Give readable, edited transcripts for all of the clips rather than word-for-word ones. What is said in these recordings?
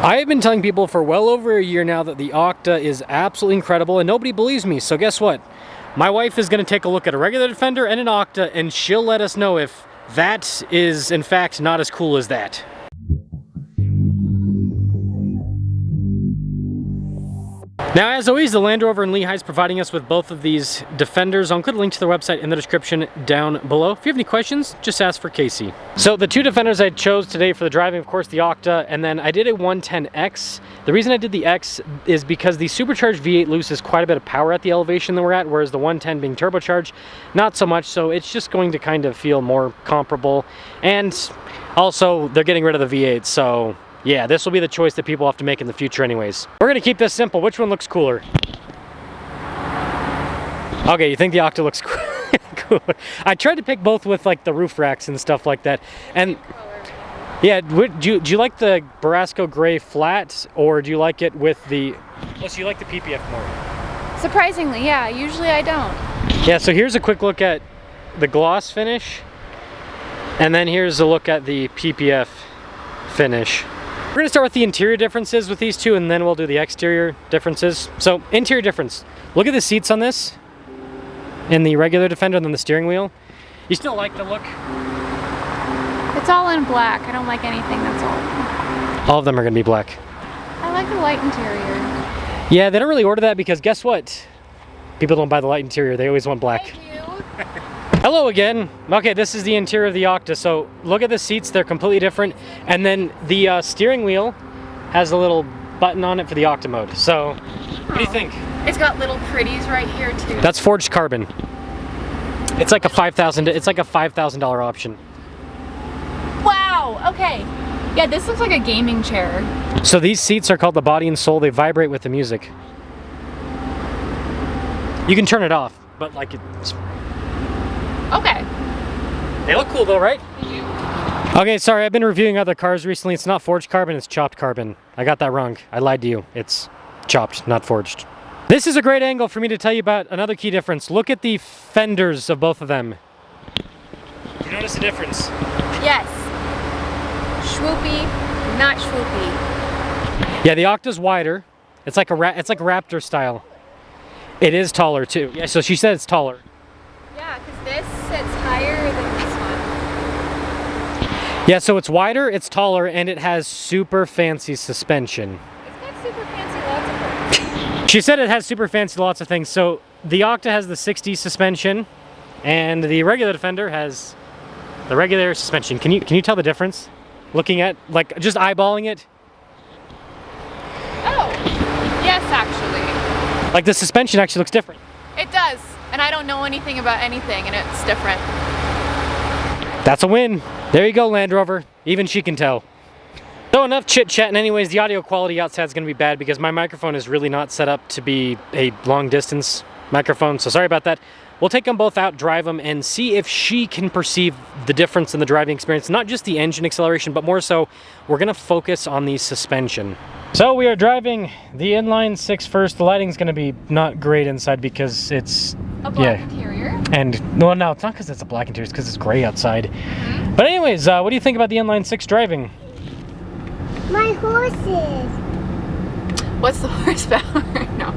I have been telling people for well over a year now that the Octa is absolutely incredible, and nobody believes me. So guess what? My wife is going to take a look at a regular Defender and an Octa, and she'll let us know if that is in fact not as cool as that. Now, as always, the Land Rover in Lehigh is providing us with both of these Defenders. I'll include a link to their website in the description down below. If you have any questions, just ask for Casey. So the two Defenders I chose today for the driving, of course, the Octa, and then I did a 110X. The reason I did the X is because the supercharged V8 loses quite a bit of power at the elevation that we're at, whereas the 110 being turbocharged, not so much. So it's just going to kind of feel more comparable. And also, they're getting rid of the V8, so yeah, this will be the choice that people have to make in the future anyways. We're gonna keep this simple. Which one looks cooler? Okay, you think the Octa looks cooler. I tried to pick both with like the roof racks and stuff like that. And yeah, do you like the Barasco gray flat, or do you like it with the, oh, so you like the PPF more? Surprisingly, yeah, usually I don't. Yeah, so here's a quick look at the gloss finish, and then here's a look at the PPF finish. We're gonna start with the interior differences with these two, and then we'll do the exterior differences. So, interior difference. Look at the seats on this, in the regular Defender, and then the steering wheel. You still like the look? It's all in black. I don't like anything that's all. All of them are gonna be black. I like the light interior. Yeah, they don't really order that because guess what? People don't buy the light interior, they always want black. Thank you. Hello again. Okay, this is the interior of the Octa. So look at the seats, they're completely different. And then the steering wheel has a little button on it for the Octa mode. So what do you think? It's got little pretties right here too. That's forged carbon. It's like a $5,000 option. Wow, okay. Yeah, this looks like a gaming chair. So these seats are called the body and soul. They vibrate with the music. You can turn it off, but like it's... Okay. They look cool though, right? Okay, sorry, I've been reviewing other cars recently. It's not forged carbon, it's chopped carbon. I got that wrong. I lied to you. It's chopped, not forged. This is a great angle for me to tell you about another key difference. Look at the fenders of both of them. Do you notice the difference? Yes. Swoopy, not swoopy. Yeah, the Octa's wider. It's like Raptor style. It is taller too. Yeah, so she said it's taller. Yeah, because this sits higher than this one. Yeah, so it's wider, it's taller, and it has super fancy suspension. It's got super fancy lots of things. She said it has super fancy lots of things. So the Octa has the 60 suspension, and the regular Defender has the regular suspension. Can you tell the difference? Looking at, like, just eyeballing it? Oh, yes, actually. Like, the suspension actually looks different. It does, and I don't know anything about anything, and it's different. That's a win. There you go, Land Rover. Even she can tell. So enough chit-chatting. Anyways, the audio quality outside is going to be bad because my microphone is really not set up to be a long-distance microphone, so sorry about that. We'll take them both out, drive them, and see if she can perceive the difference in the driving experience. Not just the engine acceleration, but more so, we're going to focus on the suspension. So we are driving the inline 6 first. The lighting's going to be not great inside because it's... A black interior? And, well, no, it's not because it's a black interior, it's because it's gray outside. Mm-hmm. But anyways, what do you think about the inline 6 driving? My horses. What's the horsepower? No.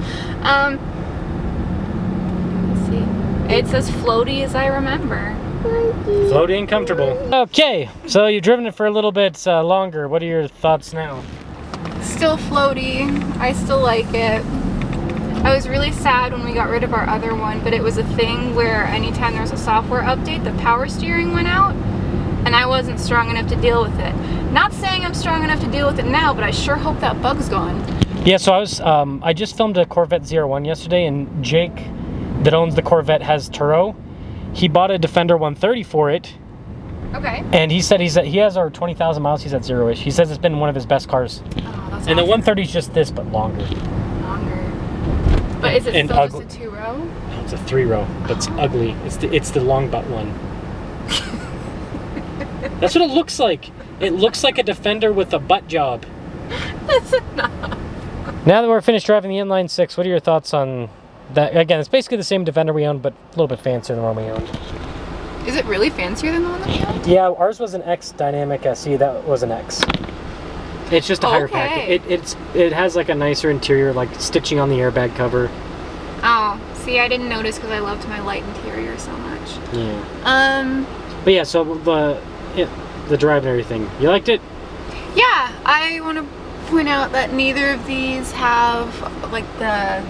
Let's see. It's as floaty as I remember. Floaty and comfortable. Okay, so you've driven it for a little bit longer. What are your thoughts now? Still floaty. I still like it. I was really sad when we got rid of our other one, but it was a thing where anytime there was a software update, the power steering went out, and I wasn't strong enough to deal with it. Not saying I'm strong enough to deal with it now, but I sure hope that bug's gone. Yeah, so I just filmed a Corvette ZR1 yesterday, and Jake, that owns the Corvette, has Turo. He bought a Defender 130 for it. Okay. And he said he has our 20,000 miles. He's at zero-ish. He says it's been one of his best cars. Oh, that's awesome. And the 130 is just this, but longer. But is it still just a 2-row? No, it's a 3-row, but it's ugly. It's the long butt one. That's what it looks like. It looks like a Defender with a butt job. That's enough. Now that we're finished driving the inline 6, what are your thoughts on that? Again, it's basically the same Defender we owned, but a little bit fancier than the one we owned. Is it really fancier than the one that we owned? Yeah, ours was an X Dynamic SE. That was an X. It's just a higher pack. Okay. It has like a nicer interior, like stitching on the airbag cover. Oh, see, I didn't notice because I loved my light interior so much. Yeah. But yeah, so the drive and everything, you liked it? Yeah, I want to point out that neither of these have like the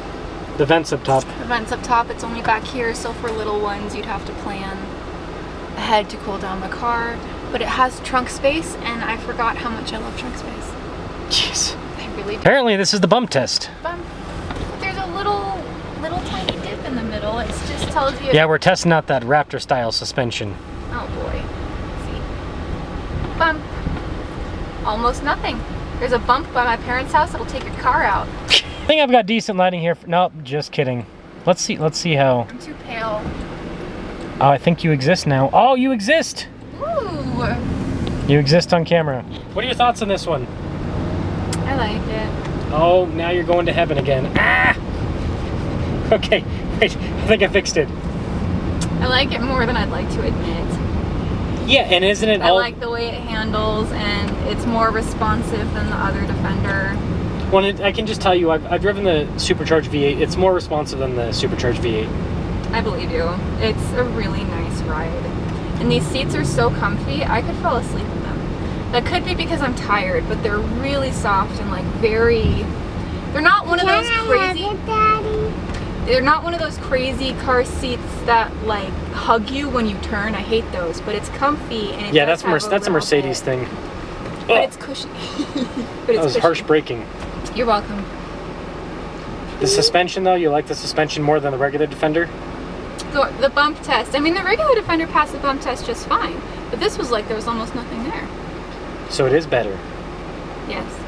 vents up top. The vents up top. It's only back here, so for little ones, you'd have to plan ahead to cool down the car. But it has trunk space, and I forgot how much I love trunk space. Jeez. I really do. Apparently, this is the bump test. There's a little tiny dip in the middle. It just tells you. Yeah, we're testing out that Raptor style suspension. Oh boy. Let's see. Bump. Almost nothing. There's a bump by my parents' house that'll take your car out. I think I've got decent lighting here. Nope, just kidding. Let's see how. I'm too pale. Oh, I think you exist now. Oh, you exist! Ooh. You exist on camera. What are your thoughts on this one? I like it. Oh, now you're going to heaven again. Ah! Okay, wait, I think I fixed it. I like it more than I'd like to admit. Yeah, and isn't it I like the way it handles, and it's more responsive than the other Defender. Well, I can just tell you, I've driven the supercharged V8. It's more responsive than the supercharged V8. I believe you. It's a really nice ride. And these seats are so comfy, I could fall asleep in them. That could be because I'm tired, but they're really soft and like very... They're not one of those crazy... They're not one of those crazy car seats that like hug you when you turn. I hate those, but it's comfy and it yeah, does that's a Mercedes thing. But it's cushiony. That was harsh braking. You're welcome. The suspension though, you like the suspension more than the regular Defender? The bump test. I mean, the regular Defender passed the bump test just fine, but this was like there was almost nothing there. So it is better. Yes.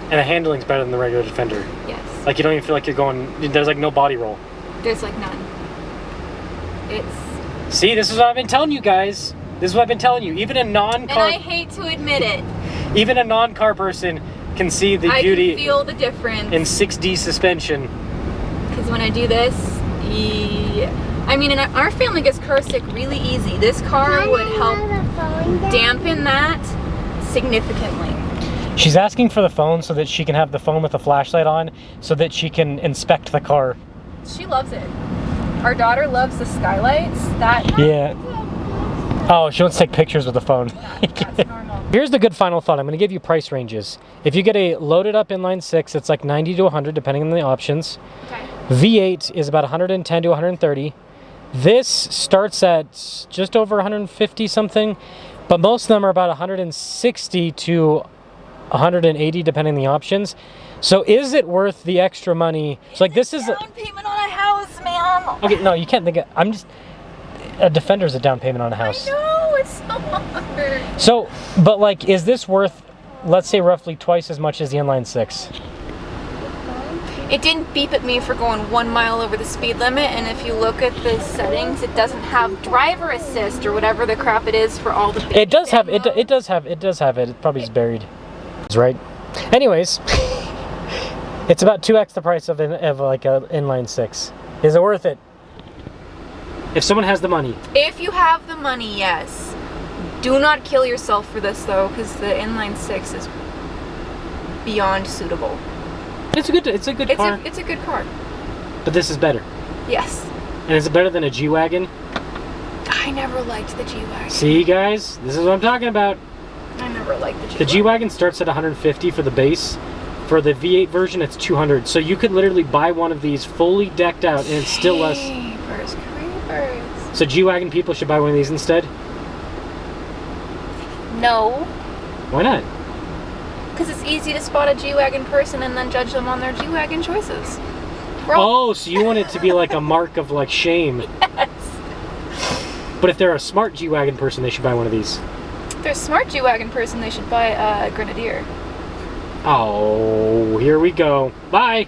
And the handling's better than the regular Defender. Yes. Like you don't even feel like you're going. There's like no body roll. There's like none. It's. See, this is what I've been telling you guys. This is what I've been telling you. Even a non-car. And I hate to admit it. Even a non-car person can see the beauty. I can feel the difference. In 6D suspension. Because when I do this, I mean, and our family gets car sick really easy. This car would help dampen that significantly. She's asking for the phone so that she can have the phone with a flashlight on so that she can inspect the car. She loves it. Our daughter loves the skylights. Yeah. Oh, she wants to take pictures with the phone. That's normal. Here's the good final thought. I'm going to give you price ranges. If you get a loaded up inline 6, it's like 90 to 100 depending on the options. Okay. V8 is about 110 to 130. This starts at just over 150 something, but most of them are about 160 to 180 depending on the options. So is it worth the extra money? So like this is down payment on a house, man. Okay, no, you can't think a Defender's a down payment on a house. I know, it's so hard. So, but like, is this worth, let's say, roughly twice as much as the inline 6? It didn't beep at me for going 1 mile over the speed limit, and if you look at the settings, it doesn't have driver assist or whatever the crap it is for all the. It does have it. It does have it. It probably is buried. That's right. Anyways, it's about 2x the price of like an inline 6. Is it worth it? If someone has the money. If you have the money, yes. Do not kill yourself for this though, because the inline 6 is beyond suitable. It's a good car. It's a good car. But this is better. Yes. And is it better than a G-wagon? I never liked the G-wagon. See, guys, this is what I'm talking about. I never liked the G-wagon. The G-wagon starts at 150 for the base. For the V8 version, it's 200. So you could literally buy one of these fully decked out, and it's still less. Creepers. So G-wagon people should buy one of these instead? No. Why not? Because it's easy to spot a G-wagon person and then judge them on their G-wagon choices. Oh, so you want it to be like a mark of like shame. Yes. But if they're a smart G-wagon person, they should buy one of these. If they're a smart G-wagon person, they should buy a Grenadier. Oh, here we go. Bye.